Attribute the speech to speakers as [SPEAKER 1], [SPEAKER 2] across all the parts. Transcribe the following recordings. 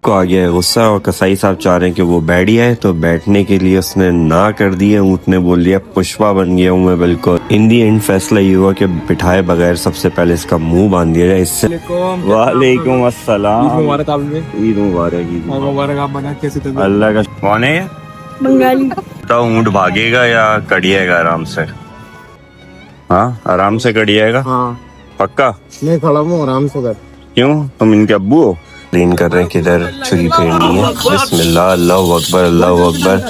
[SPEAKER 1] को आ गया है गुस्सा और कसाई साहब चाह रहे हैं कि वो बैठ जाए, तो बैठने के लिए उसने ना कर दी है। ऊँट ने बोल दिया पुष्पा बन गया हूँ मैं बिल्कुल। इन दी एंड फैसला ये हुआ कि बिठाए बगैर सबसे पहले इसका मुंह बांध दिया जाए। इससे वालेकुम अस्सलाम,
[SPEAKER 2] ईद मुबारक।
[SPEAKER 1] ईद मुबारक, ईद
[SPEAKER 2] मुबारक। आप बना कैसे तबीयत?
[SPEAKER 1] अल्लाह का। कौन है ये?
[SPEAKER 3] बंगाली।
[SPEAKER 1] बताओ, ऊँट भागेगा या कड़िएगा आराम से? हाँ, आराम से कड़िएगा।
[SPEAKER 2] हाँ,
[SPEAKER 1] पक्का?
[SPEAKER 2] मैं खड़ा हूँ आराम से कर।
[SPEAKER 1] क्यों, तुम इनके अब्बू हो? लीन कर रहे हैं किधर छुरी फेरनी है। बिस्मिल्लाह, अल्लाहु अकबर, अल्लाहु अकबर।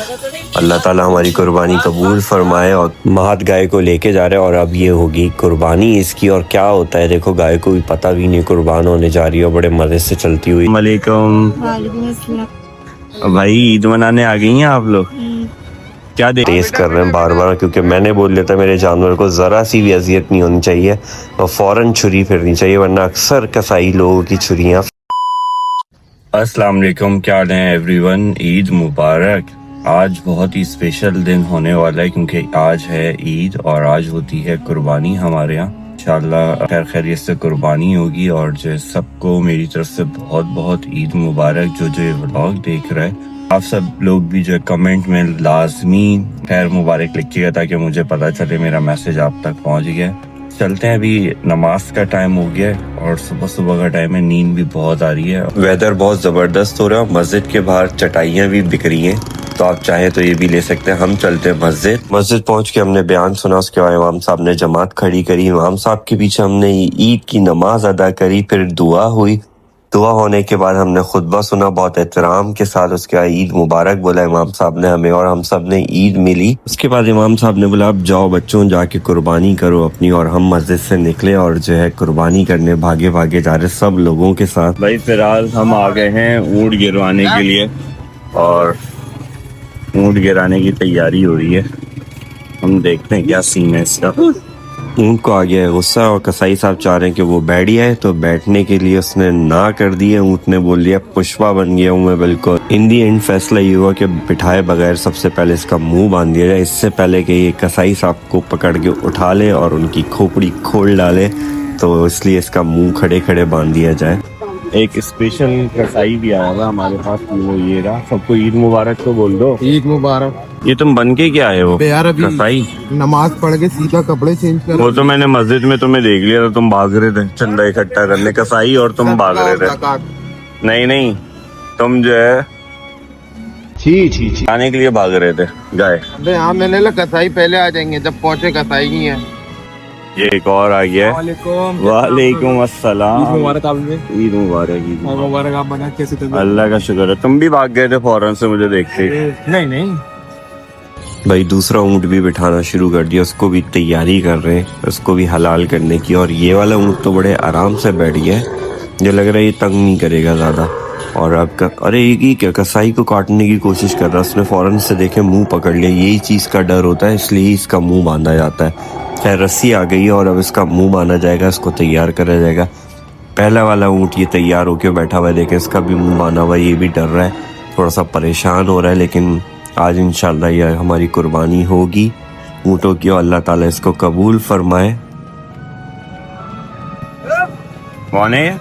[SPEAKER 1] अल्लाह ताला हमारी कुर्बानी कबूल फरमाए। और महत गाय को लेके जा रहे हैं और अब ये होगी कुर्बानी इसकी। और क्या होता है देखो, गाय को भी पता भी नहीं कुर्बान होने जा रही है, बड़े मजे से चलती हुई। वालेकुम भाई, ईद मनाने आ गई हैं आप लोग? क्या तेज कर रहे हैं बार बार, क्योंकि मैंने बोल दिया था मेरे जानवर को जरा सी भी अजियत नहीं होनी चाहिए और फौरन छुरी फिरनी चाहिए, वरना अक्सर कसाई लोगों की छुरियां। अस्सलाम वालेकुम, क्या हाल है एवरीवन? ईद मुबारक। आज बहुत ही स्पेशल दिन होने वाला है क्योंकि आज है ईद और आज होती है कुर्बानी हमारे यहाँ। इंशाल्लाह खैर खैरियत से कुर्बानी होगी। और जो सबको मेरी तरफ से बहुत बहुत ईद मुबारक। जो ये व्लॉग देख रहा है, आप सब लोग भी जो कमेंट में लाजमी खैर मुबारक लिखिएगा ताकि मुझे पता चले मेरा मैसेज आप तक पहुंच गया। चलते हैं, अभी नमाज का टाइम हो गया है और सुबह सुबह का टाइम है, नींद भी बहुत आ रही है। वेदर बहुत जबरदस्त हो रहा है। मस्जिद के बाहर चटाइयाँ भी बिक रही हैं, तो आप चाहे तो ये भी ले सकते हैं। हम चलते हैं मस्जिद पहुंच के हमने बयान सुना, उसके बाद इमाम साहब ने जमात खड़ी करी। इमाम साहब के पीछे हमने ईद की नमाज अदा करी, फिर दुआ हुई। दुआ होने के बाद हमने खुतबा सुना बहुत एहतराम के साथ। उसके बाद ईद मुबारक बोला इमाम साहब ने हमें और हम सब ने ईद मिली। उसके बाद इमाम साहब ने बोला अब जाओ बच्चों, जाके कुर्बानी करो अपनी। और हम मस्जिद से निकले और जो है कुर्बानी करने भागे भागे जा रहे सब लोगों के साथ। भाई फिलहाल हम आ गए हैं ऊँट गिरवाने के लिए और ऊँट गिराने की तैयारी हो रही है। हम देखते हैं क्या सीन है इसका। ऊँट को आ गया है गुस्सा और कसाई साहब चाह रहे हैं कि वो बैठ जाए, तो बैठने के लिए उसने ना कर दी है। ऊँट ने बोल दिया पुष्पा बन गया हूँ मैं बिल्कुल। इन दी एंड फैसला ये हुआ कि बिठाए बगैर सबसे पहले इसका मुंह बांध दिया जाए, इससे पहले कि ये कसाई साहब को पकड़ के उठा ले और उनकी खोपड़ी खोल डाले, तो इसलिए इसका मुंह खड़े खड़े बांध दिया जाए। एक स्पेशल कसाई भी आया था हमारे पास, वो ये रहा। सबको ईद मुबारक तो बोल दो।
[SPEAKER 2] ईद मुबारक।
[SPEAKER 1] ये तुम बन के क्या आए हो
[SPEAKER 2] यार? अभी
[SPEAKER 1] कसाई
[SPEAKER 2] नमाज पढ़ के सीधा कपड़े चेंज कर।
[SPEAKER 1] वो तो मैंने मस्जिद में तुम्हें देख लिया था, तुम भाग रहे थे चंदा इकट्ठा करने। कसाई और तुम भाग रहे थे। नहीं, तुम जो है छी आने के लिए भाग रहे थे गाय।
[SPEAKER 2] अबे यहाँ मैंने लगा कसाई पहले आ जाएंगे, जब पहुँचे कसाई नहीं है।
[SPEAKER 1] ये एक और आ गया है। वालेकुम अस्सलाम।
[SPEAKER 2] ईद मुबारक। आप
[SPEAKER 1] ईद मुबारक, ईद
[SPEAKER 2] मुबारक। आप बना कैसे तबीयत?
[SPEAKER 1] अल्लाह का शुक्र है। तुम भी भाग गए थे फौरन से मुझे देखते।
[SPEAKER 2] नहीं
[SPEAKER 1] भाई दूसरा ऊँट भी बिठाना शुरू कर दिया, उसको भी तैयारी कर रहे हैं, उसको भी हलाल करने की। और ये वाला ऊँट तो बड़े आराम से बैठ गया है, जो लग रहा है ये तंग नहीं करेगा ज्यादा। और अब अरे ये क्या, कसाई को काटने की कोशिश कर रहा है। उसने फौरन से देखे मुंह पकड़ लिया। यही चीज का डर होता है, इसलिए इसका मुंह बांधा जाता है। खैर रस्सी आ गई है और अब इसका मुंह बांधा जाएगा, इसको तैयार करा जाएगा। पहला वाला ऊँट ये तैयार होके बैठा हुआ है, देखे इसका भी मुंह बांधा हुआ है। ये भी डर रहा है, थोड़ा सा परेशान हो रहा है, लेकिन आज इंशाल्लाह ये हमारी कुर्बानी होगी ऊँटों की और अल्लाह ताला इसको कबूल फरमाए। कौन है ये?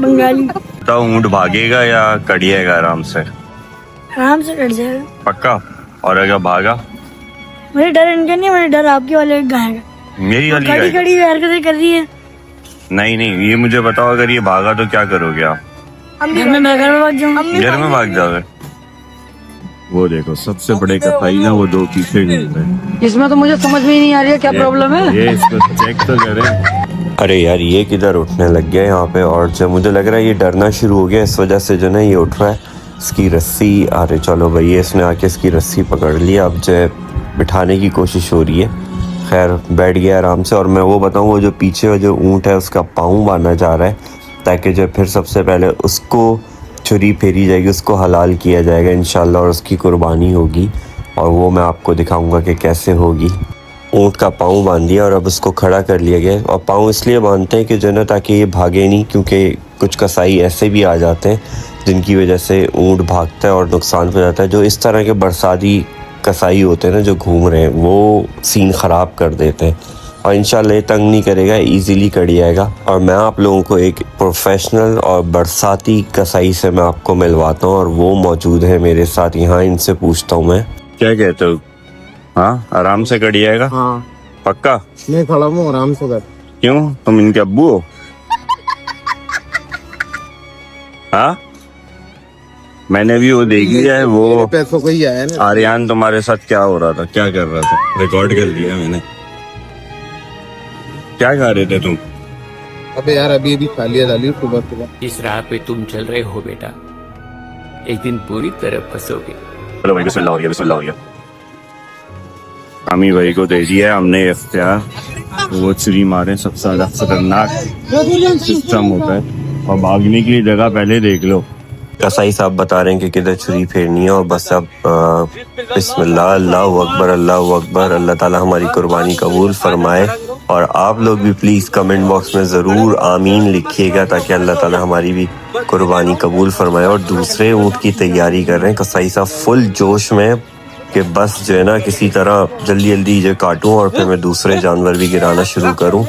[SPEAKER 3] बंगाली।
[SPEAKER 1] बताओ, ऊँट भागेगा या कड़िएगा आराम से?
[SPEAKER 3] आराम से कट जाएगा।
[SPEAKER 1] पक्का? और अगर भागा?
[SPEAKER 3] मुझे डर इनका नहीं, मुझे डर आपके वाले गाय का।
[SPEAKER 1] मेरी वाली
[SPEAKER 3] खड़ी
[SPEAKER 1] गाय?
[SPEAKER 3] खड़ी हरकतें कर रही है।
[SPEAKER 1] नहीं, ये मुझे बताओ, अगर ये भागा तो क्या करोगे आप?
[SPEAKER 3] घर में भाग जाऊँ।
[SPEAKER 1] घर में भाग जाओगे? वो देखो सबसे बड़े कसाई ना, वो दो पीछे घूम रहे हैं।
[SPEAKER 3] इसमें तो मुझे समझ में ही नहीं आ रही है क्या प्रॉब्लम है।
[SPEAKER 1] ये इसको चेक तो करें। अरे यार ये किधर उठने लग गया यहाँ पे, और जब मुझे लग रहा है ये डरना शुरू हो गया, इस वजह से जो ना ये उठ रहा है। इसकी रस्सी, अरे चलो भाई, इसने आके इसकी रस्सी पकड़ ली। अब जो है बिठाने की कोशिश हो रही है। खैर बैठ गया आराम से। और मैं वो बताऊँ, वो जो पीछे जो ऊँट है उसका पाँव बांधा जा रहा है, ताकि जो फिर सबसे पहले उसको छुरी फेरी जाएगी, उसको हलाल किया जाएगा इंशाल्लाह और उसकी कुर्बानी होगी। और वो मैं आपको दिखाऊंगा कि कैसे होगी। ऊँट का पाँव बांध दिया और अब उसको खड़ा कर लिया गया। और पाँव इसलिए बांधते हैं कि जो ना, ताकि ये भागे नहीं, क्योंकि कुछ कसाई ऐसे भी आ जाते हैं जिनकी वजह से ऊँट भागता है और नुकसान हो जाता है। जो इस तरह के बरसाती कसाई होते हैं ना, जो घूम रहे हैं, वो सीन ख़राब कर देते हैं। और इंशाल्लाह ये तंग नहीं करेगा, इजीली कट जाएगा। और मैं आप लोगों को एक प्रोफेशनल और बरसाती कसाई से मैं आपको मिलवाता हूँ, और वो मौजूद है मेरे साथ यहाँ। इनसे पूछता हूँ मैं, क्या कहते हो? हाँ, आराम से कट जाएगा?
[SPEAKER 2] हाँ
[SPEAKER 1] पक्का?
[SPEAKER 2] मैं खड़ा हूँ, आराम से कर।
[SPEAKER 1] क्यों, तुम इनके अब्बू हो? हाँ, मैंने भी वो देख लिया है। वो
[SPEAKER 2] पैसों को ही आया ना।
[SPEAKER 1] आर्यन तुम्हारे साथ क्या हो रहा था, क्या कर रहा था? रिकॉर्ड कर लिया मैंने। क्या खा रहे थे तुम?
[SPEAKER 2] अबे यार अभी अभी खा लिया डाली सुबह सुबह।
[SPEAKER 4] इस राह पे तुम चल रहे हो बेटा, एक दिन पूरी तरह फंसोगे।
[SPEAKER 1] चलो भाई, बिस्मिल्लाह हो गया, बिस्मिल्लाह हो गया। आमी भाई को दे दिया है हमने इख्तियार। वो छुरी मारे, सबसे ज्यादा खतरनाक सिस्टम होता है। और भागने के लिए जगह पहले देख लो। कसाई साहब बता रहे हैं कि किधर छुरी फेरनी है, और बस अब बिस्मिल्लाह, अल्लाहु अकबर, अल्लाहु अकबर। अल्लाह ताला हमारी कुर्बानी कबूल फरमाए। और आप लोग भी प्लीज कमेंट बॉक्स में जरूर आमीन लिखिएगा, ताकि अल्लाह ताला हमारी भी कुर्बानी कबूल फरमाए। और दूसरे ऊँट की तैयारी कर रहे हैं कसाई साहब फुल जोश में, कि बस जो है ना किसी तरह जल्दी जल्दी जो काटूं और फिर मैं दूसरे जानवर भी गिराना शुरू करूं।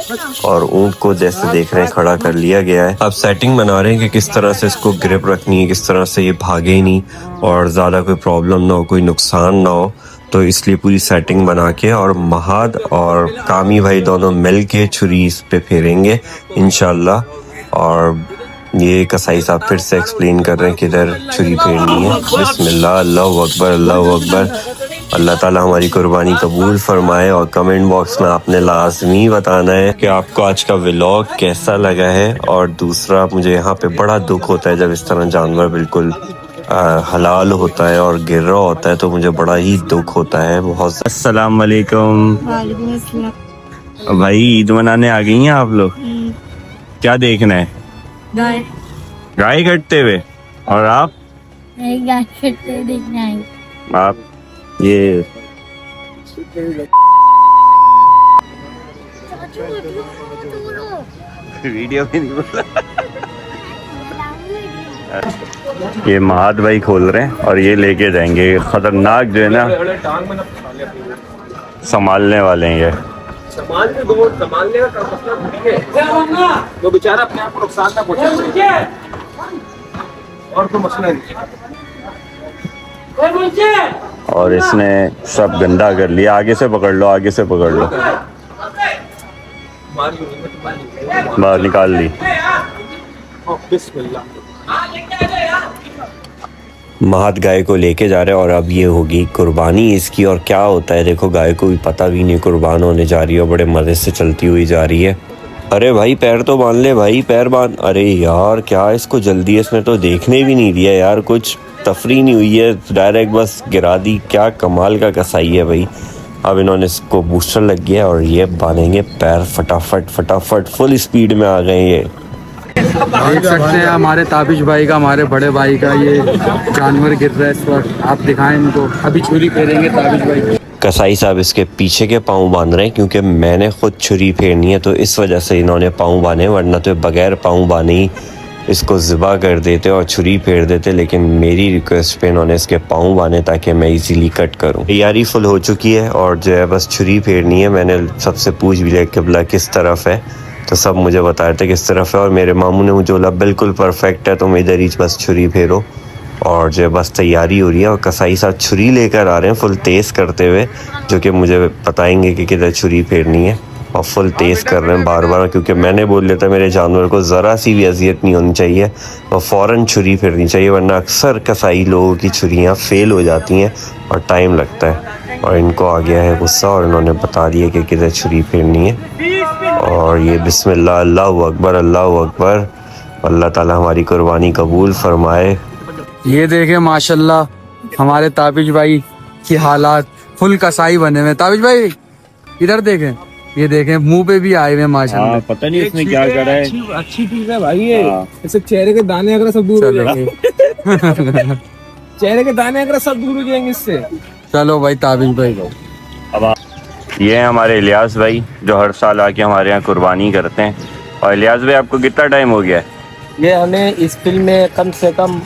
[SPEAKER 1] और ऊँट को जैसे देख रहे हैं खड़ा कर लिया गया है। अब सेटिंग बना रहे हैं कि किस तरह से इसको ग्रिप रखनी है, किस तरह से ये भागे नहीं और ज़्यादा कोई प्रॉब्लम ना हो, कोई नुकसान ना हो। तो इसलिए पूरी सेटिंग बना के, और महाद और कामी भाई दोनों मिल के छुरी इस पे फेरेंगे इंशाल्लाह। और ये कसाई साहब फिर से एक्सप्लेन कर रहे हैं किधर छुरी फेरनी है। बिस्मिल्लाह, अल्लाहु अकबर, अल्लाहु अकबर। अल्लाह ताला हमारी कुर्बानी कबूल फरमाए। और कमेंट बॉक्स में आपने लाजमी बताना है कि आपको आज का व्लॉग कैसा लगा है। और दूसरा, मुझे यहाँ पे बड़ा दुख होता है जब इस तरह जानवर बिल्कुल हलाल होता है और गिर रहा होता है, तो मुझे बड़ा ही दुख होता है बहुत। अस्सलाम वालेकुम भाई, ईद मनाने आ गई हैं आप लोग? क्या देखना है?
[SPEAKER 3] गाय।
[SPEAKER 1] गाय कटते हुए। और आप?
[SPEAKER 3] गाय कटते देखना है।
[SPEAKER 1] आप ये वीडियो में नहीं बोला। ये महाद भाई खोल रहे हैं और ये लेके जाएंगे। खतरनाक जो है ना, संभालने वाले हैं ये।
[SPEAKER 5] संभालने का मसला नहीं है, तो बेचारा अपने आप को नुकसान ना पहुंचाए, और कोई मसला नहीं।
[SPEAKER 1] और इसने सब गंदा कर लिया। आगे से पकड़ लो, आगे से पकड़ लो। बाहर निकाल ली। महाद गाय को लेके जा रहे हैं, और अब ये होगी कुर्बानी इसकी। और क्या होता है देखो, गाय को भी पता भी नहीं कुर्बान होने जा रही है, बड़े मजे से चलती हुई जा रही है। अरे भाई पैर तो बांध ले भाई, पैर बांध। अरे यार क्या इसको जल्दी है, इसने तो देखने भी नहीं दिया यार, कुछ तफरी नहीं हुई है, डायरेक्ट बस गिरा दी। क्या कमाल का कसाई है भाई। अब इन्होंने इसको बूस्टर लग गया और ये बांधेंगे पैर फटाफट फटाफट। फुल स्पीड में आ गए ये।
[SPEAKER 6] देख सकते हैं हमारे ताबिश भाई का, हमारे बड़े भाई का ये जानवर गिर रहा है इस वक्त। आप दिखाएं इनको, अभी छुरी फेरेंगे ताबिश भाई।
[SPEAKER 1] कसाई साहब इसके पीछे के पाँव बांध रहे हैं, क्योंकि मैंने खुद छुरी फेरनी है, तो इस वजह से इन्होंने पाँव बांधे, वरना तो बगैर पाँव बांधे ही इसको ज़िबा कर देते और छुरी फेर देते। लेकिन मेरी रिक्वेस्ट पे इन्होंने इसके पाँव बांधे ताकि मैं इजीली कट करूं। तैयारी फुल हो चुकी है और जो है बस छुरी फेरनी है। मैंने सबसे पूछ भी लिया किबला किस तरफ है, तो सब मुझे बता रहे थे किस तरफ है। और मेरे मामू ने मुझे बोला बिल्कुल परफेक्ट है, तुम इधर ही बस छुरी फेरो। और जो बस तैयारी हो रही है, और कसाई साहब छुरी लेकर आ रहे हैं फुल तेज़ करते हुए, जो कि मुझे बताएंगे कि किधर छुरी फेरनी है। और फुल तेज़ कर रहे हैं बार बार, क्योंकि मैंने बोल दिया था मेरे जानवर को ज़रा सी भी अजियत नहीं होनी चाहिए और फ़ौरन छुरी फेरनी चाहिए, वरना अक्सर कसाई लोगों की छुरियाँ फेल हो जाती हैं और टाइम लगता है। और इनको आ गया है गुस्सा और इन्होंने बता दिया कि किधर छुरी फेरनी है। और ये बिस्मिल्लाह, अल्लाहु अकबर, अल्लाहु अकबर। अल्लाह ताला हमारी कुर्बानी कबूल फरमाए।
[SPEAKER 6] ये देखें माशाल्लाह हमारे ताबिश भाई की हालात, फुल कसाई बने हुए। ताबिश भाई इधर देखें, ये देखें मुंह पे भी आए हुए माशाल्लाह।
[SPEAKER 1] पता नहीं इसने क्या करा है।
[SPEAKER 5] अच्छी चीज है भाई ये। ऐसे चेहरे के दाने अगर सब दूर हो जाएंगे, चेहरे के दाने अगर सब दूर हो जाएंगे इससे।
[SPEAKER 6] चलो भाई ताबिश भाई को।
[SPEAKER 1] ये हैं हमारे इलियास भाई, जो हर साल आके हमारे यहाँ कुर्बानी करते हैं। और इलियास भाई आपको कितना टाइम हो गया है?
[SPEAKER 7] ये हमें इस फिल्म में कम से कम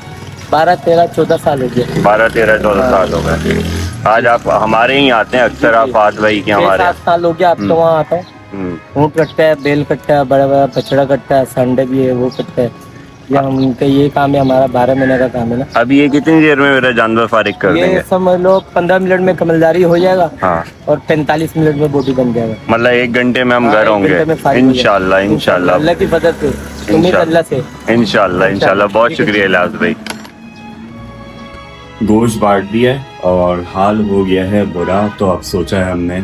[SPEAKER 7] 12, 13, 14 साल हो गए।
[SPEAKER 1] 12, 13, 14 साल हो गए। आज आप हमारे ही आते हैं अक्सर, आप आद भाई के हमारे
[SPEAKER 7] 7 साल हो गया, अब तो वहाँ आता हूँ। ऊँट कटता है, बैल कटता है, बड़ा बड़ा बछड़ा कटता है, संडे भी है वो कटता है। या उनका ये काम है, हमारा 12 महीने का काम है ना।
[SPEAKER 1] अभी ये कितनी देर में मेरा जानवर फारिग कर
[SPEAKER 7] ये
[SPEAKER 1] देंगे?
[SPEAKER 7] समझ लो 15 मिनट में कमलदारी हो जाएगा
[SPEAKER 1] हाँ,
[SPEAKER 7] और 45 मिनट में बोटी बन जाएगा।
[SPEAKER 1] मतलब 1 घंटे में हम
[SPEAKER 7] हाँ,
[SPEAKER 1] घर
[SPEAKER 7] 1
[SPEAKER 1] होंगे
[SPEAKER 7] घंटे में फारिग हो जाएगा।
[SPEAKER 1] इंशाल्लाह इंशाल्लाह
[SPEAKER 7] अल्लाह की मदद से, उम्मीद अल्लाह से।
[SPEAKER 1] इंशाल्लाह इंशाल्लाह। बहुत शुक्रिया इलाज भाई। गोश्त बांट दिया है और हाल हो गया है बुरा, तो अब सोचा है हमने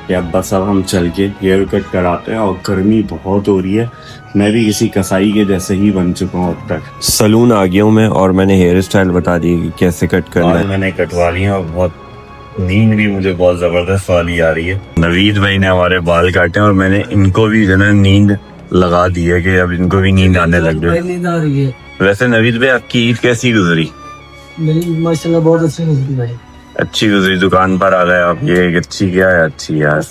[SPEAKER 1] कि अब बस अब हम चल के हेयर कट कराते हैं। और गर्मी बहुत हो रही है, मैं भी किसी कसाई के जैसे ही बन चुका हूँ अब तक। सलून आ गया हूँ मैं और मैंने हेयर स्टाइल बता दी कि कैसे कट करना है। मैंने कटवा लिया और बहुत नींद भी मुझे बहुत जबरदस्त वाली आ रही है। नवीद भाई ने हमारे बाल काटे और मैंने इनको भी जो है नींद लगा दी है कि अब इनको भी नींद आने लग गई।
[SPEAKER 7] नींद आ रही है।
[SPEAKER 1] वैसे नवीद भाई आपकी ईद कैसी गुजरी?
[SPEAKER 7] मेरी माशाल्लाह बहुत अच्छी गुजरी भाई।
[SPEAKER 1] अच्छी गुजरी। दुकान पर आ गए आप, ये अच्छी क्या है? अच्छी यार,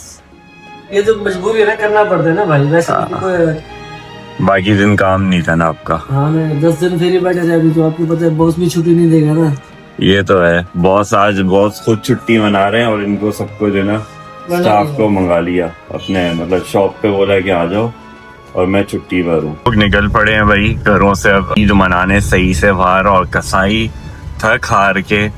[SPEAKER 7] ये तो मजबूरी है ना, करना पड़ता है ना भाई। वैसे
[SPEAKER 1] बाकी दिन काम नहीं था ना आपका?
[SPEAKER 7] हाँ, मैं 10 दिन फिर ही बैठे थे अभी, तो आपको पता है बॉस भी छुट्टी नहीं देगा ना।
[SPEAKER 1] ये तो है, बॉस आज बॉस खुद छुट्टी मना रहे हैं और इनको सबको जो ना स्टाफ को मंगा लिया अपने, मतलब शॉप पे बोला कि आ जाओ और मैं छुट्टी पर हूँ। लोग निकल पड़े हैं भाई घरों से अब ईद मनाने सही से बाहर, और कसाई थक हार के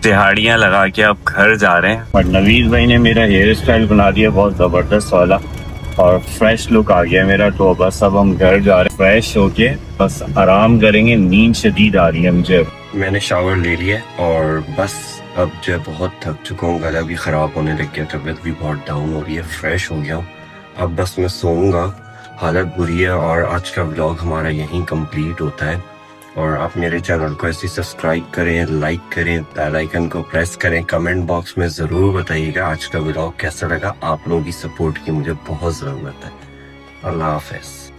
[SPEAKER 1] दिहाड़ियां लगा के अब घर जा रहे हैं। और नवीद भाई ने मेरा हेयर स्टाइल बना दिया बहुत जबरदस्त वाला और फ्रेश लुक आ गया मेरा। तो बस अब हम घर जा रहे हैं फ्रेश होके, बस आराम करेंगे। नींद शदीद आ रही है मुझे। मैंने शावर ले लिया और बस अब जो है बहुत थक चुका हूँ, गला भी खराब होने लग गया, तबीयत भी बहुत डाउन हो रही है, फ्रेश हो गया हूँ। अब बस मैं सोऊंगा, हालत बुरी है। और आज का व्लॉग हमारा यहीं कंप्लीट होता है। और आप मेरे चैनल को ऐसे सब्सक्राइब करें, लाइक करें, बेल आइकन को प्रेस करें। कमेंट बॉक्स में ज़रूर बताइएगा आज का व्लॉग कैसा लगा। आप लोगों की सपोर्ट की मुझे बहुत ज़रूरत है। अल्लाह हाफ़िज़।